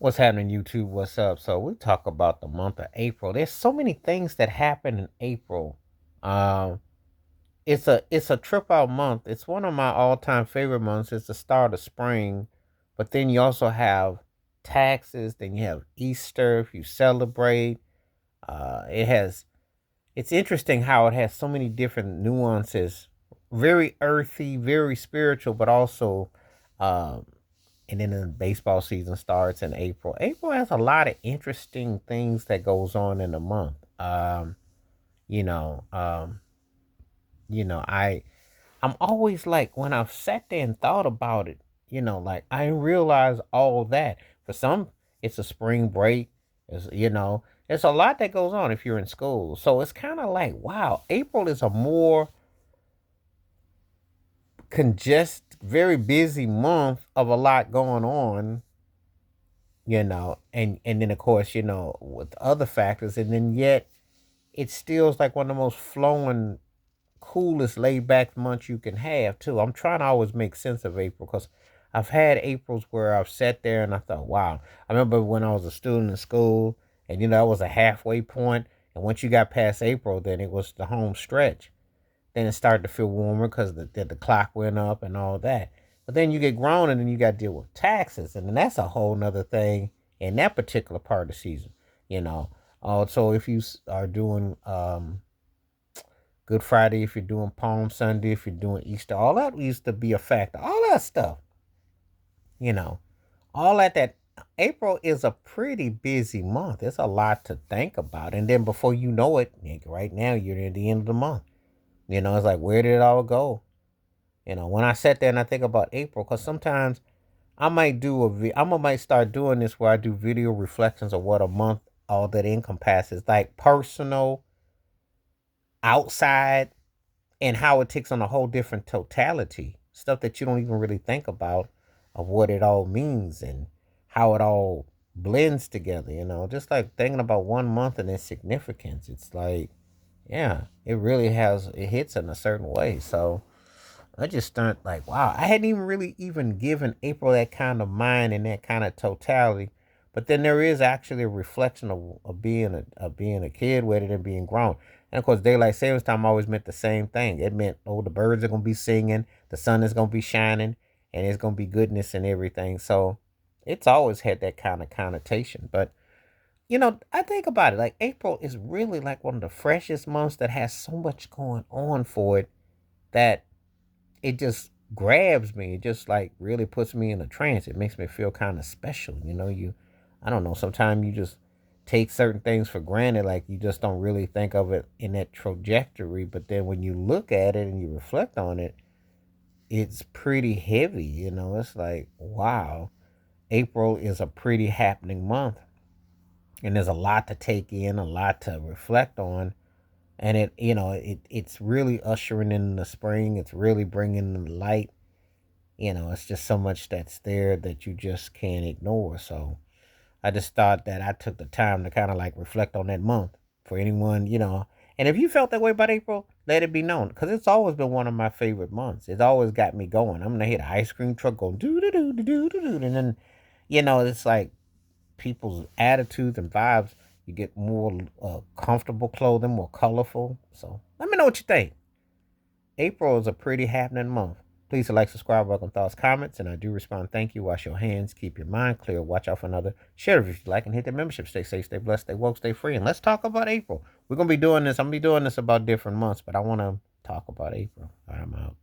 What's happening, YouTube? What's up? So we talk about the month of April. There's so many things that happen in April. Um, it's a trip out month. It's one of my all time favorite months. It's the start of spring, but then you also have taxes. Then you have Easter if you celebrate. It has. It's interesting how it has so many different nuances. Very earthy, very spiritual, but also um, and then the baseball season starts in April. April has a lot of interesting things that goes on in the month. You know, um, I'm always like when I've sat there and thought about it, like I realize all that. For some, it's a spring break. It's a lot that goes on if you're in school. So it's kind of like, wow, April is a more very busy month of a lot going on, and then of course, with other factors, and then yet it still is like one of the most flowing, coolest, laid back months you can have too. I'm trying to always make sense of April because I've had Aprils where I've sat there and I thought, wow. I remember when I was a student in school, and that was a halfway point, and once you got past April, then it was the home stretch. Then it started to feel warmer because the clock went up and all that. But then you get grown and then you got to deal with taxes. And then that's a whole nother thing in that particular part of the season, you know. So if you are doing Good Friday, if you're doing Palm Sunday, if you're doing Easter, all that used to be a factor. All that stuff, you know, all that. April is a pretty busy month. It's a lot to think about. And then before you know it, right now you're near the end of the month. It's like, where did it all go? When I sat there and I think about April, because sometimes I might start doing this where I do video reflections of what a month all that encompasses, like personal, outside, and how it takes on a whole different totality, stuff that you don't even really think about of what it all means and how it all blends together. Just like thinking about one month and its significance. It's like, yeah, it hits in a certain way. So I just started like, wow, I hadn't even really even given April that kind of mind and that kind of totality. But then there is actually a reflection of being a kid with it and being grown. And of course, daylight savings time always meant the same thing. It meant, oh, the birds are gonna be singing, the sun is gonna be shining, and it's gonna be goodness and everything. So it's always had that kind of connotation. But I think about it, like April is really like one of the freshest months that has so much going on for it that it just grabs me. It just like really puts me in a trance. It makes me feel kind of special. I don't know. Sometimes you just take certain things for granted. Like you just don't really think of it in that trajectory. But then when you look at it and you reflect on it, it's pretty heavy. It's like, wow, April is a pretty happening month. And there's a lot to take in, a lot to reflect on, and it's really ushering in the spring. It's really bringing the light. It's just so much that's there that you just can't ignore. So I just thought that I took the time to kind of like reflect on that month for anyone. And if you felt that way about April, let it be known because it's always been one of my favorite months. It's always got me going. I'm gonna hit an ice cream truck going doo doo doo doo doo doo, and then it's like people's attitudes and vibes. You get more comfortable clothing, more colorful. So let me know what you think. April is a pretty happening month. Please like, subscribe, welcome thoughts, comments, and I do respond. Thank you. Wash your hands, keep your mind clear, watch out for another. Share if you like, and hit the membership. Stay safe, stay blessed, stay woke, stay free. And let's talk about April. We're gonna be doing this. I'm gonna be doing this about different months, but I want to talk about April. All right, I'm out.